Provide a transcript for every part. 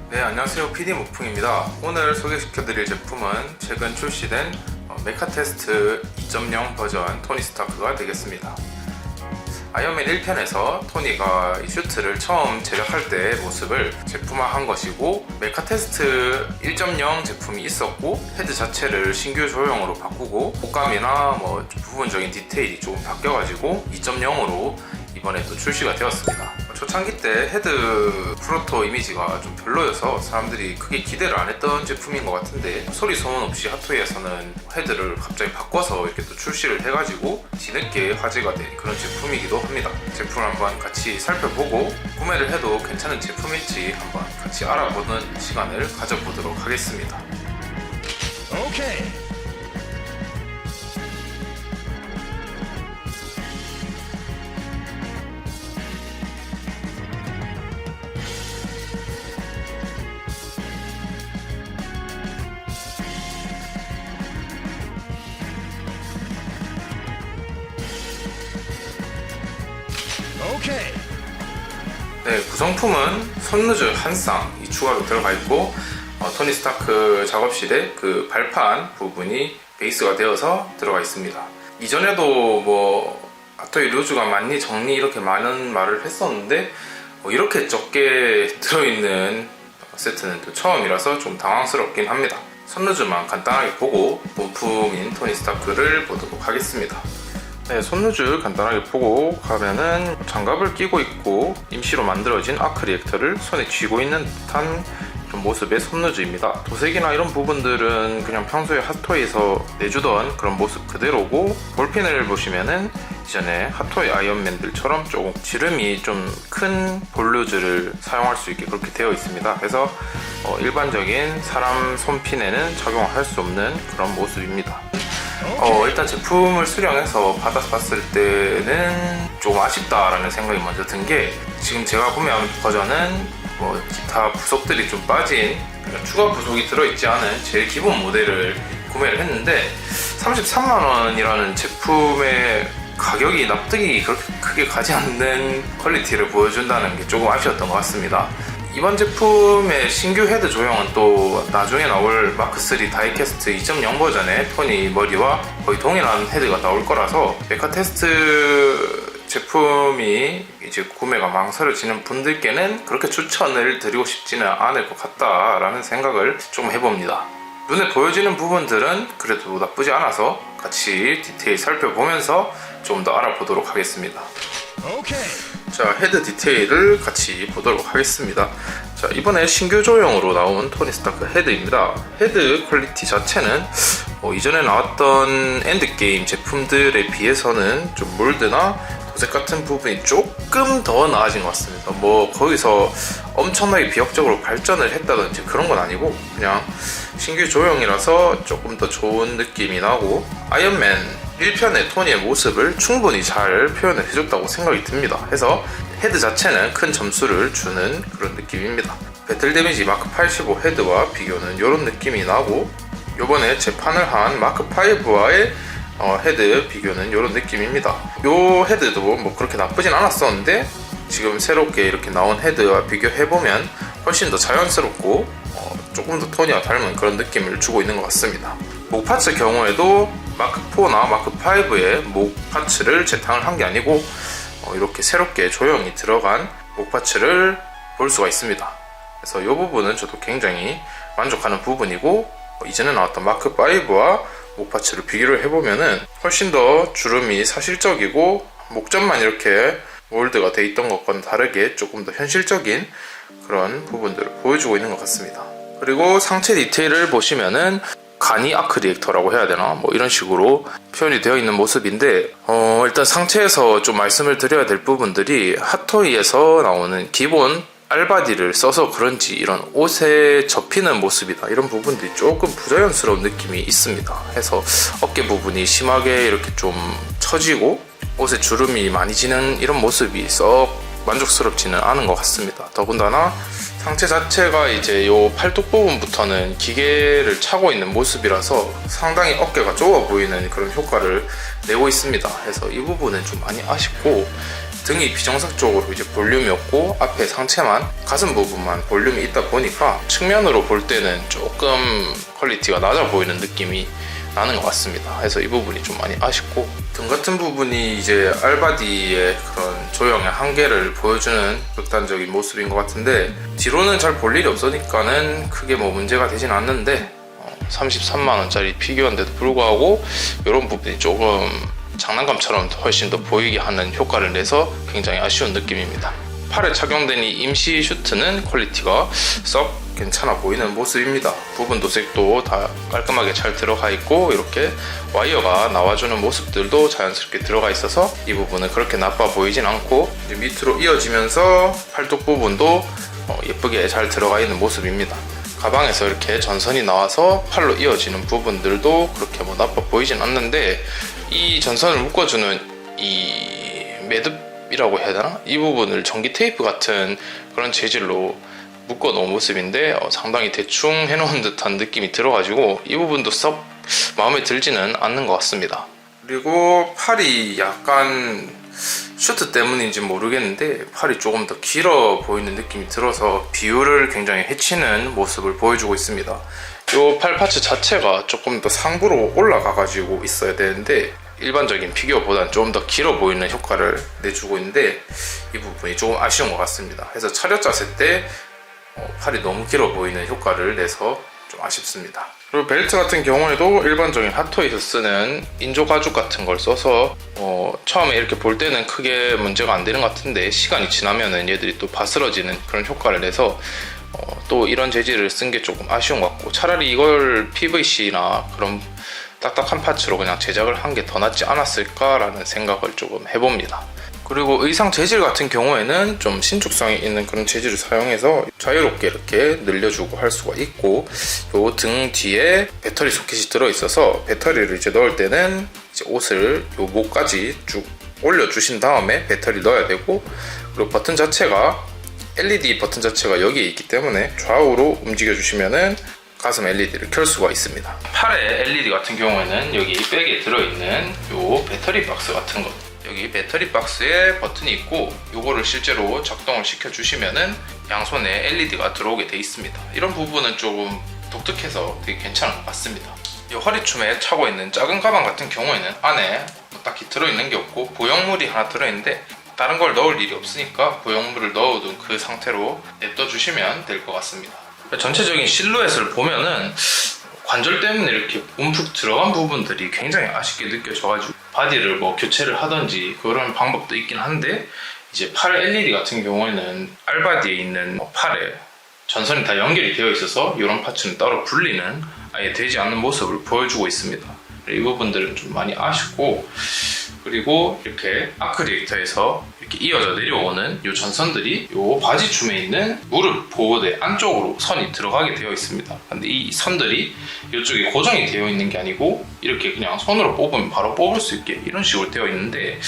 네, 안녕하세요. PD 목풍입니다. 오늘 소개시켜드릴 제품은 최근 출시된 메카테스트 2.0 버전 토니 스타크가 되겠습니다. 아이언맨 1편에서 토니가 이 슈트를 처음 제작할 때의 모습을 제품화한 것이고, 메카테스트 1.0 제품이 있었고 헤드 자체를 신규 조형으로 바꾸고 옷감이나 부분적인 디테일이 조금 바뀌어가지고 2.0으로 이번에 또 출시가 되었습니다. 초창기 때 헤드 프로토 이미지가 좀 별로여서 사람들이 크게 기대를 안 했던 제품인 것 같은데, 소리 소문 없이 핫토이에서는 헤드를 갑자기 바꿔서 이렇게 또 출시를 해가지고 뒤늦게 화제가 된 그런 제품이기도 합니다. 제품을 한번 같이 살펴보고 구매를 해도 괜찮은 제품일지 한번 같이 알아보는 시간을 가져보도록 하겠습니다. 오케이. 오케이. 네, 구성품은 손루즈 한 쌍이 추가로 들어가 있고, 토니 스타크 작업실에 그 발판 부분이 베이스가 되어서 들어가 있습니다. 이전에도 핫토이 루즈가 많니 적니 이렇게 많은 말을 했었는데, 이렇게 적게 들어있는 세트는 또 처음이라서 좀 당황스럽긴 합니다. 손루즈만 간단하게 보고 본품인 토니 스타크를 보도록 하겠습니다. 네, 손루즈 간단하게 보고 가면은 장갑을 끼고 있고 임시로 만들어진 아크 리액터를 손에 쥐고 있는 듯한 그런 모습의 손루즈입니다. 도색이나 이런 부분들은 그냥 평소에 핫토이에서 내주던 그런 모습 그대로고, 볼핀을 보시면은 이전에 핫토이 아이언맨들처럼 조금 지름이 좀 큰 볼루즈를 사용할 수 있게 그렇게 되어 있습니다. 그래서 일반적인 사람 손핀에는 착용할 수 없는 그런 모습입니다. 일단 제품을 수령해서 받아서 봤을 때는 조금 아쉽다라는 생각이 먼저 든 게, 지금 제가 구매한 버전은 기타 부속들이 좀 빠진 추가 부속이 들어있지 않은 제일 기본 모델을 구매를 했는데, 33만원이라는 제품의 가격이 납득이 그렇게 크게 가지 않는 퀄리티를 보여준다는 게 조금 아쉬웠던 것 같습니다. 이번 제품의 신규 헤드 조형은 또 나중에 나올 마크3 다이캐스트 2.0 버전의 토니 머리와 거의 동일한 헤드가 나올 거라서 메카테스트 제품이 이제 구매가 망설여지는 분들께는 그렇게 추천을 드리고 싶지는 않을 것 같다라는 생각을 좀 해봅니다. 눈에 보여지는 부분들은 그래도 나쁘지 않아서 같이 디테일 살펴보면서 좀 더 알아보도록 하겠습니다. 오케이. 자, 헤드 디테일을 같이 보도록 하겠습니다. 자, 이번에 신규 조형으로 나온 토니 스타크 헤드입니다. 헤드 퀄리티 자체는 이전에 나왔던 엔드게임 제품들에 비해서는 좀 몰드나 도색 같은 부분이 조금 더 나아진 것 같습니다. 거기서 엄청나게 비약적으로 발전을 했다든지 그런 건 아니고, 그냥 신규 조형이라서 조금 더 좋은 느낌이 나고, 아이언맨 1편의 토니의 모습을 충분히 잘 표현을 해줬다고 생각이 듭니다. 해서 헤드 자체는 큰 점수를 주는 그런 느낌입니다. 배틀 데미지 마크 85 헤드와 비교는 이런 느낌이 나고, 요번에 재판을 한 마크 5와의 헤드 비교는 이런 느낌입니다. 요 헤드도 그렇게 나쁘진 않았었는데, 지금 새롭게 이렇게 나온 헤드와 비교해보면 훨씬 더 자연스럽고 조금 더 토니와 닮은 그런 느낌을 주고 있는 것 같습니다. 목 파츠 경우에도 마크4나 마크5의 목 파츠를 재탕을 한 게 아니고 이렇게 새롭게 조형이 들어간 목 파츠를 볼 수가 있습니다. 그래서 이 부분은 저도 굉장히 만족하는 부분이고, 이전에 나왔던 마크5와 목 파츠를 비교를 해보면은 훨씬 더 주름이 사실적이고, 목점만 이렇게 몰드가 돼 있던 것과는 다르게 조금 더 현실적인 그런 부분들을 보여주고 있는 것 같습니다. 그리고 상체 디테일을 보시면은 가니 아크 리액터라고 해야 되나? 이런 식으로 표현이 되어 있는 모습인데, 일단 상체에서 좀 말씀을 드려야 될 부분들이, 핫토이에서 나오는 기본 알바디를 써서 그런지 이런 옷에 접히는 모습이다, 이런 부분들이 조금 부자연스러운 느낌이 있습니다. 해서 어깨 부분이 심하게 이렇게 좀 처지고 옷에 주름이 많이 지는 이런 모습이 썩 만족스럽지는 않은 것 같습니다. 더군다나 상체 자체가 이제 요 팔뚝 부분부터는 기계를 차고 있는 모습이라서 상당히 어깨가 좁아 보이는 그런 효과를 내고 있습니다. 그래서 이 부분은 좀 많이 아쉽고, 등이 비정상적으로 이제 볼륨이 없고 앞에 상체만 가슴 부분만 볼륨이 있다 보니까 측면으로 볼 때는 조금 퀄리티가 낮아 보이는 느낌이 나는 것 같습니다. 그래서 이 부분이 좀 많이 아쉽고 등 같은 부분이 이제 알바디의 그런 조형의 한계를 보여주는 극단적인 모습인 것 같은데 뒤로는 잘 볼 일이 없으니까는 크게 뭐 문제가 되진 않는데 33만원짜리 피규어인데도 불구하고 이런 부분이 조금 장난감처럼 훨씬 더 보이게 하는 효과를 내서 굉장히 아쉬운 느낌입니다. 팔에 착용된 이 임시 슈트는 퀄리티가 썩 괜찮아 보이는 모습입니다. 부분 도색도 다 깔끔하게 잘 들어가 있고 이렇게 와이어가 나와주는 모습들도 자연스럽게 들어가 있어서 이 부분은 그렇게 나빠 보이진 않고 이제 밑으로 이어지면서 팔뚝 부분도 예쁘게 잘 들어가 있는 모습입니다. 가방에서 이렇게 전선이 나와서 팔로 이어지는 부분들도 그렇게 뭐 나빠 보이진 않는데 이 전선을 묶어주는 이 매듭이라고 해야 되나? 이 부분을 전기 테이프 같은 그런 재질로 묶어 놓은 모습인데 상당히 대충 해놓은 듯한 느낌이 들어가지고 이 부분도 썩 마음에 들지는 않는 것 같습니다. 그리고 팔이 약간 슈트 때문인지 모르겠는데 팔이 조금 더 길어 보이는 느낌이 들어서 비율을 굉장히 해치는 모습을 보여주고 있습니다. 이 팔 파츠 자체가 조금 더 상부로 올라가 가지고 있어야 되는데 일반적인 피규어보다는 조금 더 길어 보이는 효과를 내주고 있는데 이 부분이 조금 아쉬운 것 같습니다. 그래서 차렷 자세 때 팔이 너무 길어 보이는 효과를 내서 좀 아쉽습니다. 그리고 벨트 같은 경우에도 일반적인 핫토이에서 쓰는 인조 가죽 같은 걸 써서 처음에 이렇게 볼 때는 크게 문제가 안 되는 것 같은데 시간이 지나면은 얘들이 또 바스러지는 그런 효과를 내서 또 이런 재질을 쓴 게 조금 아쉬운 것 같고 차라리 이걸 PVC나 그런 딱딱한 파츠로 그냥 제작을 한 게 더 낫지 않았을까라는 생각을 조금 해봅니다. 그리고 의상 재질 같은 경우에는 좀 신축성이 있는 그런 재질을 사용해서 자유롭게 이렇게 늘려주고 할 수가 있고 요 등 뒤에 배터리 소켓이 들어있어서 배터리를 이제 넣을 때는 이제 옷을 요 목까지 쭉 올려주신 다음에 배터리 넣어야 되고 그리고 버튼 자체가 LED 버튼 자체가 여기에 있기 때문에 좌우로 움직여 주시면은 가슴 LED를 켤 수가 있습니다. 팔에 LED 같은 경우에는 여기 백에 들어있는 요 배터리 박스 같은 거 여기 배터리 박스에 버튼이 있고 요거를 실제로 작동을 시켜주시면은 양손에 LED가 들어오게 돼 있습니다. 이런 부분은 조금 독특해서 되게 괜찮은 것 같습니다. 이 허리춤에 차고 있는 작은 가방 같은 경우에는 안에 뭐 딱히 들어있는 게 없고 보형물이 하나 들어있는데 다른 걸 넣을 일이 없으니까 보형물을 넣어둔 그 상태로 냅둬주시면 될 것 같습니다. 전체적인 실루엣을 보면은 관절 때문에 이렇게 움푹 들어간 부분들이 굉장히 아쉽게 느껴져가지고 바디를 뭐 교체를 하든지 그런 방법도 있긴 한데 이제 팔 LED 같은 경우에는 알바디에 있는 팔에 전선이 다 연결이 되어 있어서 이런 파츠는 따로 분리는 아예 되지 않는 모습을 보여주고 있습니다. 이 부분들은 좀 많이 아쉽고 그리고 이렇게 아크릴렉터에서 이렇게 이어져 내려오는 이 전선들이 이 바지춤에 있는 무릎 보호대 안쪽으로 선이 들어가게 되어 있습니다. 근데 이 선들이 이쪽에 고정이 되어 있는 게 아니고 이렇게 그냥 손으로 뽑으면 바로 뽑을 수 있게 이런 식으로 되어 있는데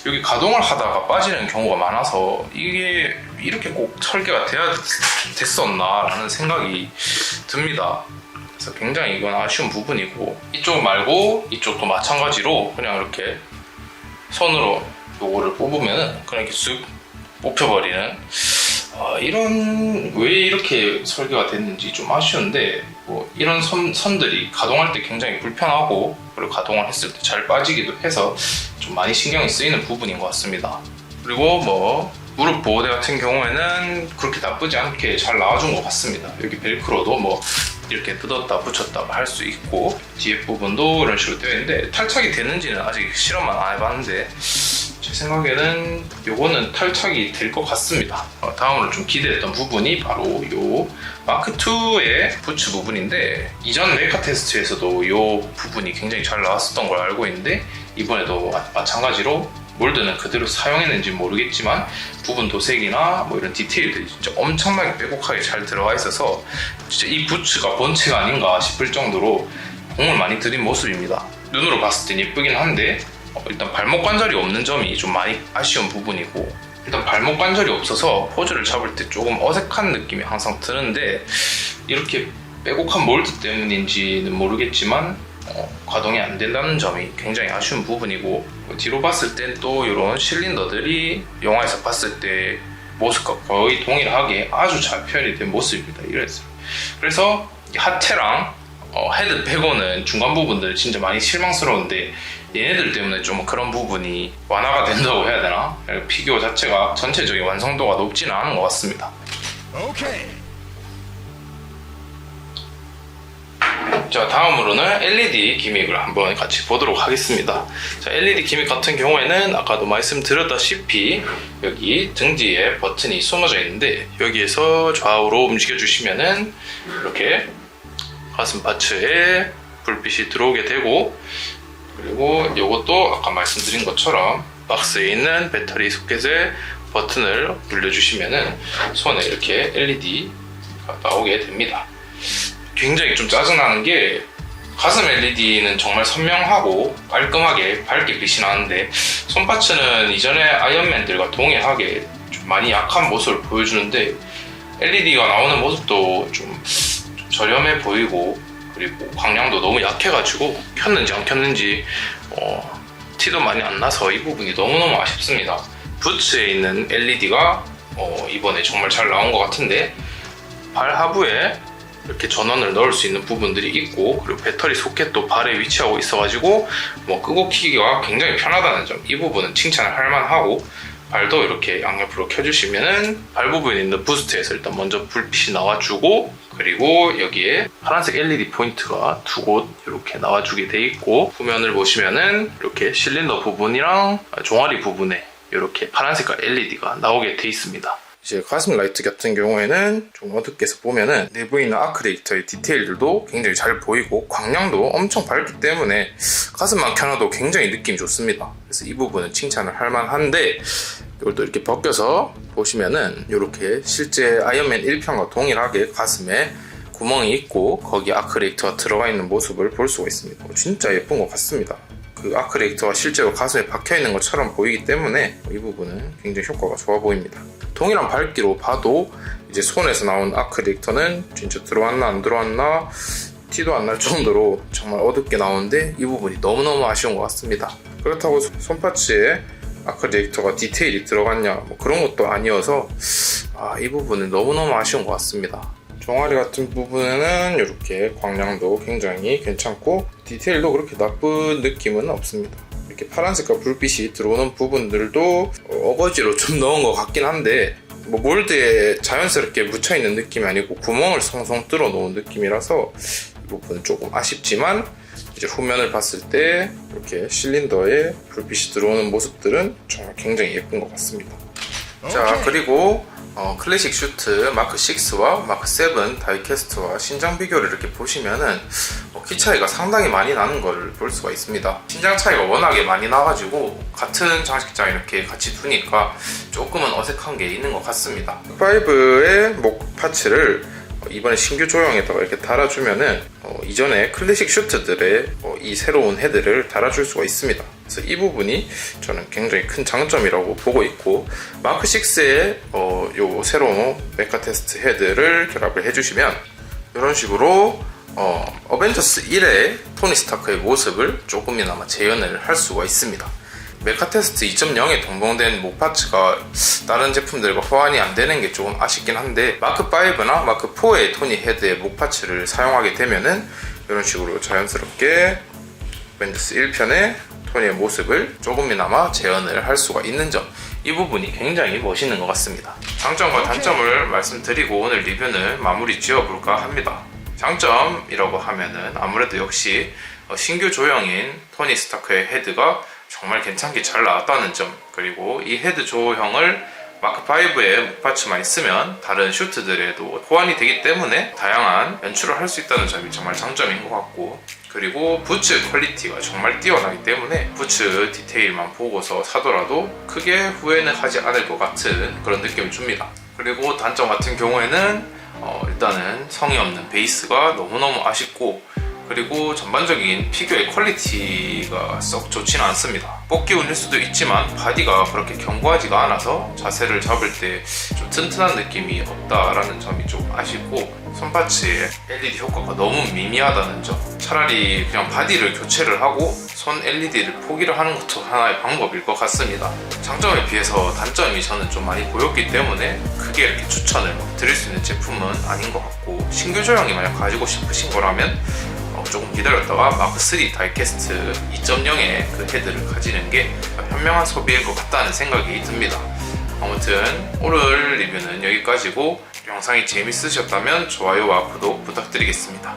여기 가동을 하다가 빠지는 경우가 많아서 이게 이렇게 꼭 설계가 돼야 됐었나 라는 생각이 듭니다. 그래서 굉장히 이건 아쉬운 부분이고 이쪽 말고 이쪽도 마찬가지로 그냥 이렇게 손으로 요거를 뽑으면 그냥 이렇게 쑥 뽑혀버리는 이런 왜 이렇게 설계가 됐는지 좀 아쉬운데 뭐 이런 선들이 가동할 때 굉장히 불편하고 그리고 가동을 했을 때 잘 빠지기도 해서 좀 많이 신경이 쓰이는 부분인 것 같습니다. 그리고 뭐 무릎 보호대 같은 경우에는 그렇게 나쁘지 않게 잘 나와준 것 같습니다. 여기 벨크로도 뭐 이렇게 뜯었다 붙였다 할 수 있고 뒤에 부분도 이런 식으로 되어 있는데 탈착이 되는지는 아직 실험만 안 해봤는데 제 생각에는 요거는 탈착이 될 것 같습니다. 다음으로 좀 기대했던 부분이 바로 요 마크2의 부츠 부분인데 이전 메카 테스트에서도 요 부분이 굉장히 잘 나왔었던 걸 알고 있는데 이번에도 마찬가지로 몰드는 그대로 사용했는지 모르겠지만 부분 도색이나 뭐 이런 디테일들이 진짜 엄청나게 빼곡하게 잘 들어가 있어서 진짜 이 부츠가 본체가 아닌가 싶을 정도로 공을 많이 들인 모습입니다. 눈으로 봤을 땐 예쁘긴 한데 일단 발목 관절이 없는 점이 좀 많이 아쉬운 부분이고 일단 발목 관절이 없어서 포즈를 잡을 때 조금 어색한 느낌이 항상 드는데 이렇게 빼곡한 몰드 때문인지는 모르겠지만 가동이 안 된다는 점이 굉장히 아쉬운 부분이고, 뒤로 봤을 땐 또 이런 실린더들이 영화에서 봤을 때 모습과 거의 동일하게 아주 잘 표현이 된 모습입니다. 그래서 하체랑 헤드 빼고는 중간 부분들 진짜 많이 실망스러운데, 얘네들 때문에 좀 그런 부분이 완화가 된다고 해야 되나? 피규어 자체가 전체적인 완성도가 높지는 않은 것 같습니다. Okay. 자, 다음으로는 LED 기믹을 한번 같이 보도록 하겠습니다. 자, LED 기믹 같은 경우에는 아까도 말씀드렸다시피 여기 등 뒤에 버튼이 숨어져 있는데, 여기에서 좌우로 움직여 주시면은 이렇게 가슴 파츠에 불빛이 들어오게 되고, 그리고 이것도 아까 말씀드린 것처럼 박스에 있는 배터리 소켓에 버튼을 눌러주시면은 손에 이렇게 LED가 나오게 됩니다. 굉장히 좀 짜증나는 게, 가슴 LED는 정말 선명하고 깔끔하게 밝게 빛이 나는데, 손파츠는 이전에 아이언맨들과 동일하게 좀 많이 약한 모습을 보여주는데, LED가 나오는 모습도 좀 저렴해 보이고, 그리고 광량도 너무 약해가지고 켰는지 안 켰는지 티도 많이 안 나서 이 부분이 너무너무 아쉽습니다. 부츠에 있는 LED가 이번에 정말 잘 나온 것 같은데, 발 하부에 이렇게 전원을 넣을 수 있는 부분들이 있고, 그리고 배터리 소켓도 발에 위치하고 있어가지고 끄고 키기가 굉장히 편하다는 점, 이 부분은 칭찬을 할 만하고, 발도 이렇게 양옆으로 켜주시면은 발 부분에 있는 부스트에서 일단 먼저 불빛이 나와주고, 그리고 여기에 파란색 LED 포인트가 두 곳 이렇게 나와주게 돼 있고, 후면을 보시면은 이렇게 실린더 부분이랑 종아리 부분에 이렇게 파란색깔 LED가 나오게 돼 있습니다. 이제 가슴 라이트 같은 경우에는 좀 어둡게서 보면은 내부에 있는 아크레이터의 디테일들도 굉장히 잘 보이고, 광량도 엄청 밝기 때문에 가슴만 켜놔도 굉장히 느낌이 좋습니다. 그래서 이 부분은 칭찬을 할 만한데, 이걸 또 이렇게 벗겨서 보시면은 이렇게 실제 아이언맨 1편과 동일하게 가슴에 구멍이 있고 거기 아크레이터가 들어가 있는 모습을 볼 수가 있습니다. 진짜 예쁜 것 같습니다. 그 아크레이터가 실제로 가슴에 박혀 있는 것처럼 보이기 때문에 이 부분은 굉장히 효과가 좋아 보입니다. 동일한 밝기로 봐도 이제 손에서 나온 아크레이터는 진짜 들어왔나 안 들어왔나 티도 안 날 정도로 정말 어둡게 나오는데, 이 부분이 너무너무 아쉬운 것 같습니다. 그렇다고 손파츠에 아크레이터가 디테일이 들어갔냐 그런 것도 아니어서 이 부분은 너무너무 아쉬운 것 같습니다. 종아리 같은 부분에는 이렇게 광량도 굉장히 괜찮고 디테일도 그렇게 나쁜 느낌은 없습니다. 이렇게 파란색과 불빛이 들어오는 부분들도 어거지로 좀 넣은 것 같긴 한데, 몰드에 자연스럽게 묻혀있는 느낌이 아니고 구멍을 송송 뚫어 놓은 느낌이라서 이 부분은 조금 아쉽지만, 이제 후면을 봤을 때 이렇게 실린더에 불빛이 들어오는 모습들은 정말 굉장히 예쁜 것 같습니다. 자, 그리고 클래식 슈트 마크 6와 마크 7 다이캐스트와 신장 비교를 이렇게 보시면은 키 차이가 상당히 많이 나는 걸 볼 수가 있습니다. 신장 차이가 워낙에 많이 나가지고 같은 장식장 이렇게 같이 두니까 조금은 어색한 게 있는 것 같습니다. 5의 목 파츠를 이번에 신규 조형에다가 이렇게 달아주면은 이전에 클래식 슈트들의 이 새로운 헤드를 달아줄 수가 있습니다. 그래서 이 부분이 저는 굉장히 큰 장점이라고 보고 있고, 마크 6의 요 새로운 메카 테스트 헤드를 결합을 해주시면 이런 식으로 어벤져스 1의 토니 스타크의 모습을 조금이나마 재현을 할 수가 있습니다. 메카테스트 2.0에 동봉된 목 파츠가 다른 제품들과 호환이 안 되는 게 조금 아쉽긴 한데, 마크 5나 마크 4의 토니 헤드의 목 파츠를 사용하게 되면은 이런 식으로 자연스럽게 어벤져스 1편의 토니의 모습을 조금이나마 재현을 할 수가 있는 점, 이 부분이 굉장히 멋있는 것 같습니다. 장점과 단점을 말씀드리고 오늘 리뷰는 마무리 지어볼까 합니다. 장점이라고 하면은 아무래도 역시 신규 조형인 토니 스타크의 헤드가 정말 괜찮게 잘 나왔다는 점, 그리고 이 헤드 조형을 마크5의 목파츠만 있으면 다른 슈트들에도 호환이 되기 때문에 다양한 연출을 할 수 있다는 점이 정말 장점인 것 같고, 그리고 부츠 퀄리티가 정말 뛰어나기 때문에 부츠 디테일만 보고서 사더라도 크게 후회는 하지 않을 것 같은 그런 느낌을 줍니다. 그리고 단점 같은 경우에는 일단은 성의 없는 베이스가 너무너무 아쉽고, 그리고 전반적인 피규어의 퀄리티가 썩 좋지는 않습니다. 뽑기 운일 수도 있지만 바디가 그렇게 견고하지가 않아서 자세를 잡을 때 좀 튼튼한 느낌이 없다라는 점이 좀 아쉽고, 손파츠의 LED 효과가 너무 미미하다는 점. 차라리 그냥 바디를 교체를 하고 손 LED를 포기를 하는 것도 하나의 방법일 것 같습니다. 장점에 비해서 단점이 저는 좀 많이 보였기 때문에 크게 이렇게 추천을 드릴 수 있는 제품은 아닌 것 같고, 신규 조형이 만약 가지고 싶으신 거라면 조금 기다렸다가 마크3 다이캐스트 2.0의 그 헤드를 가지는 게 현명한 소비일 것 같다는 생각이 듭니다. 아무튼 오늘 리뷰는 여기까지고, 영상이 재밌으셨다면 좋아요와 구독 부탁드리겠습니다.